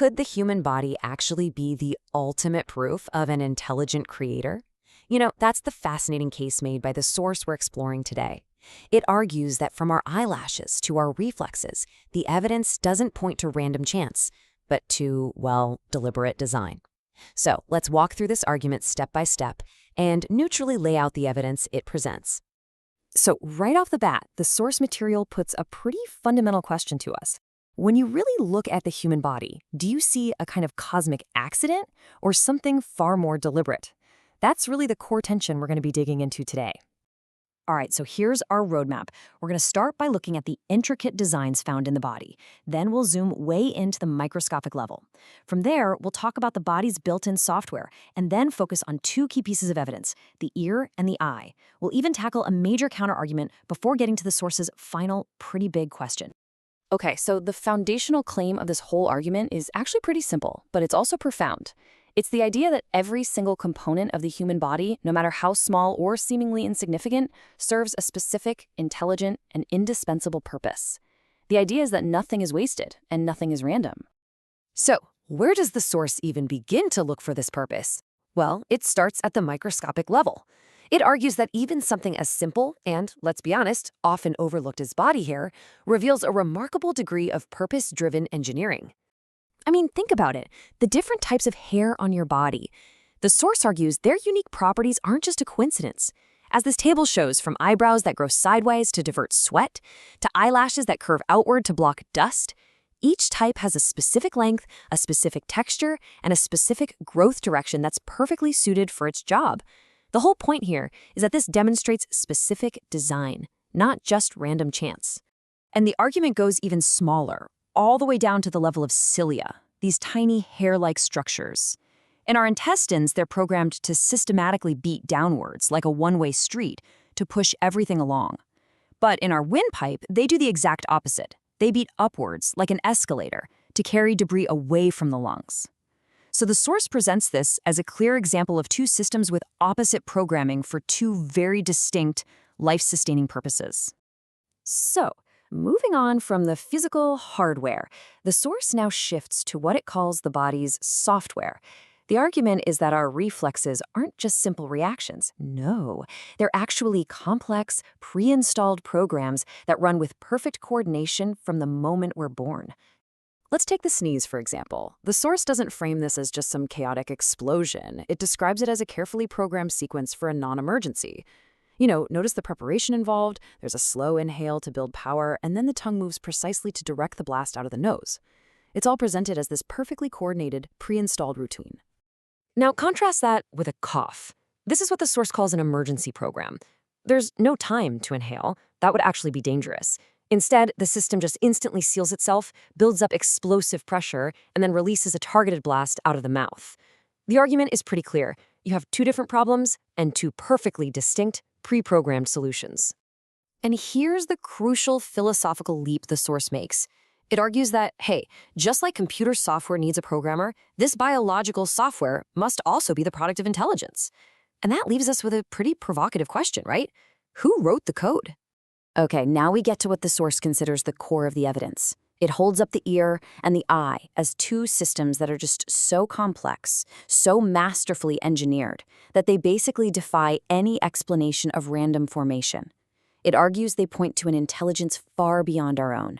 Could the human body actually be the ultimate proof of an intelligent creator? That's the fascinating case made by the source we're exploring today. It argues that from our eyelashes to our reflexes, the evidence doesn't point to random chance, but to, well, deliberate design. So let's walk through this argument step by step and neutrally lay out the evidence it presents. So right off the bat, the source material puts a pretty fundamental question to us. When you really look at the human body, do you see a kind of cosmic accident or something far more deliberate? That's really the core tension we're going to be digging into today. All right, so here's our roadmap. We're going to start by looking at the intricate designs found in the body. Then we'll zoom way into the microscopic level. From there, we'll talk about the body's built-in software, and then focus on two key pieces of evidence, the ear and the eye. We'll even tackle a major counterargument before getting to the source's final, pretty big question. Okay, so the foundational claim of this whole argument is actually pretty simple, but it's also profound. It's the idea that every single component of the human body, no matter how small or seemingly insignificant, serves a specific, intelligent, and indispensable purpose. The idea is that nothing is wasted and nothing is random. So, where does the source even begin to look for this purpose? Well, it starts at the microscopic level. It argues that even something as simple and, let's be honest, often overlooked as body hair, reveals a remarkable degree of purpose-driven engineering. I mean, think about it. The different types of hair on your body. The source argues their unique properties aren't just a coincidence. As this table shows, from eyebrows that grow sideways to divert sweat, to eyelashes that curve outward to block dust, each type has a specific length, a specific texture, and a specific growth direction that's perfectly suited for its job. The whole point here is that this demonstrates specific design, not just random chance. And the argument goes even smaller, all the way down to the level of cilia, these tiny hair-like structures. In our intestines, they're programmed to systematically beat downwards, like a one-way street, to push everything along. But in our windpipe, they do the exact opposite. They beat upwards, like an escalator, to carry debris away from the lungs. So the source presents this as a clear example of two systems with opposite programming for two very distinct, life-sustaining purposes. So, moving on from the physical hardware, the source now shifts to what it calls the body's software. The argument is that our reflexes aren't just simple reactions. No, they're actually complex, pre-installed programs that run with perfect coordination from the moment we're born. Let's take the sneeze, for example. The source doesn't frame this as just some chaotic explosion. It describes it as a carefully programmed sequence for a non-emergency. Notice the preparation involved. There's a slow inhale to build power, and then the tongue moves precisely to direct the blast out of the nose. It's all presented as this perfectly coordinated, pre-installed routine. Now, contrast that with a cough. This is what the source calls an emergency program. There's no time to inhale. That would actually be dangerous. Instead, the system just instantly seals itself, builds up explosive pressure, and then releases a targeted blast out of the mouth. The argument is pretty clear. You have two different problems and two perfectly distinct, pre-programmed solutions. And here's the crucial philosophical leap the source makes. It argues that, hey, just like computer software needs a programmer, this biological software must also be the product of intelligence. And that leaves us with a pretty provocative question, right? Who wrote the code? Okay, now we get to what the source considers the core of the evidence. It holds up the ear and the eye as two systems that are just so complex, so masterfully engineered, that they basically defy any explanation of random formation. It argues they point to an intelligence far beyond our own.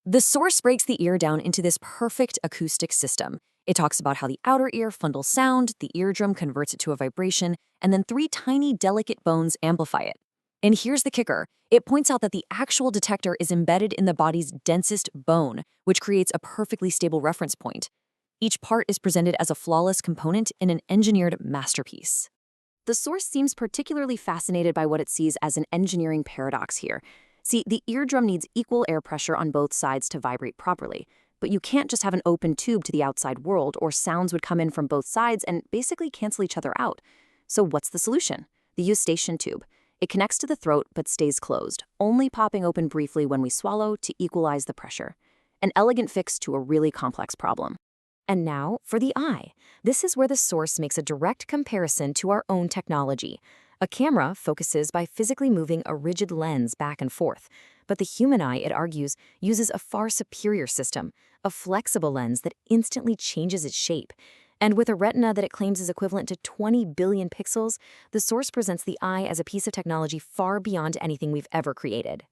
The source breaks the ear down into this perfect acoustic system. It talks about how the outer ear fundles sound, the eardrum converts it to a vibration, and then three tiny, delicate bones amplify it. And here's the kicker. It points out that the actual detector is embedded in the body's densest bone, which creates a perfectly stable reference point. Each part is presented as a flawless component in an engineered masterpiece. The source seems particularly fascinated by what it sees as an engineering paradox here. See, the eardrum needs equal air pressure on both sides to vibrate properly, but you can't just have an open tube to the outside world, or sounds would come in from both sides and basically cancel each other out. So what's the solution? The eustachian tube. It connects to the throat but stays closed, only popping open briefly when we swallow to equalize the pressure. An elegant fix to a really complex problem. And now for the eye. This is where the source makes a direct comparison to our own technology. A camera focuses by physically moving a rigid lens back and forth, But the human eye, it argues, uses a far superior system, a flexible lens that instantly changes its shape. And with a retina that it claims is equivalent to 20 billion pixels, the source presents the eye as a piece of technology far beyond anything we've ever created.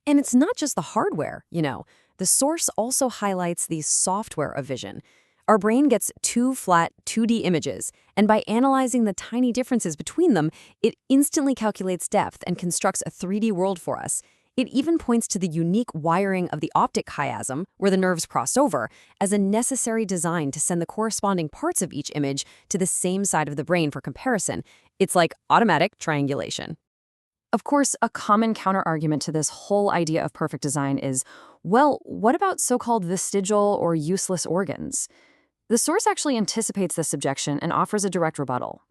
And it's not just the hardware, The source also highlights the software of vision. Our brain gets two flat 2D images, and by analyzing the tiny differences between them, it instantly calculates depth and constructs a 3D world for us. It even points to the unique wiring of the optic chiasm, where the nerves cross over, as a necessary design to send the corresponding parts of each image to the same side of the brain for comparison. It's like automatic triangulation. Of course, a common counterargument to this whole idea of perfect design is, well, what about so-called vestigial or useless organs? The source actually anticipates this objection and offers a direct rebuttal.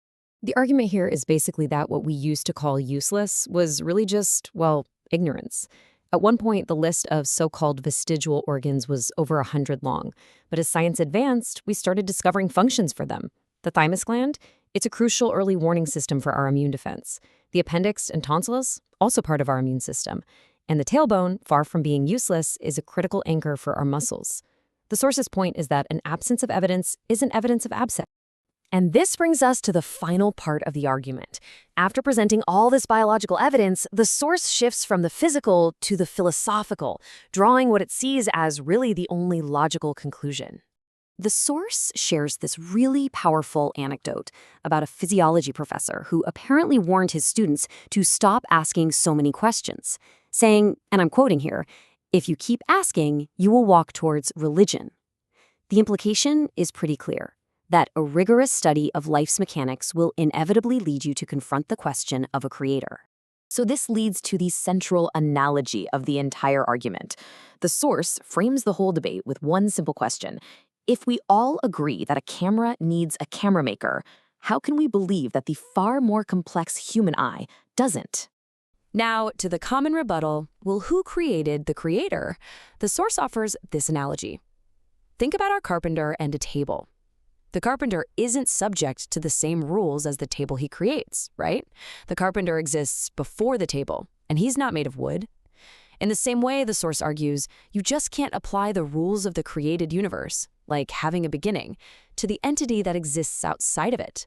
The argument here is basically that what we used to call useless was really just, well, ignorance. At one point, the list of so-called vestigial organs was over 100 long, but as science advanced, we started discovering functions for them. The thymus gland, it's a crucial early warning system for our immune defense. The appendix and tonsils, also part of our immune system. And the tailbone, far from being useless, is a critical anchor for our muscles. The source's point is that an absence of evidence isn't evidence of absence. And this brings us to the final part of the argument. After presenting all this biological evidence, the source shifts from the physical to the philosophical, drawing what it sees as really the only logical conclusion. The source shares this really powerful anecdote about a physiology professor who apparently warned his students to stop asking so many questions, saying, and I'm quoting here, "If you keep asking, you will walk towards religion." The implication is pretty clear, that a rigorous study of life's mechanics will inevitably lead you to confront the question of a creator. So this leads to the central analogy of the entire argument. The source frames the whole debate with one simple question. If we all agree that a camera needs a camera maker, how can we believe that the far more complex human eye doesn't? Now, to the common rebuttal, well, who created the creator? The source offers this analogy. Think about our carpenter and a table. The carpenter isn't subject to the same rules as the table he creates, right? The carpenter exists before the table, and he's not made of wood. In the same way, the source argues, you just can't apply the rules of the created universe, like having a beginning, to the entity that exists outside of it.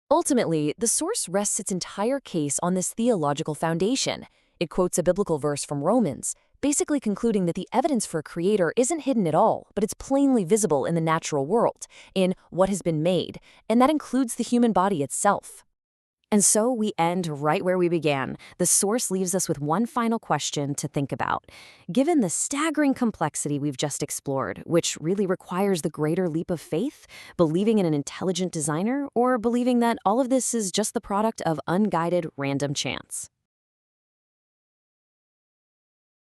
Ultimately, the source rests its entire case on this theological foundation. It quotes a biblical verse from Romans, basically concluding that the evidence for a creator isn't hidden at all, but it's plainly visible in the natural world, in what has been made, and that includes the human body itself. And so we end right where we began. The source leaves us with one final question to think about. Given the staggering complexity we've just explored, which really requires the greater leap of faith, believing in an intelligent designer, or believing that all of this is just the product of unguided random chance?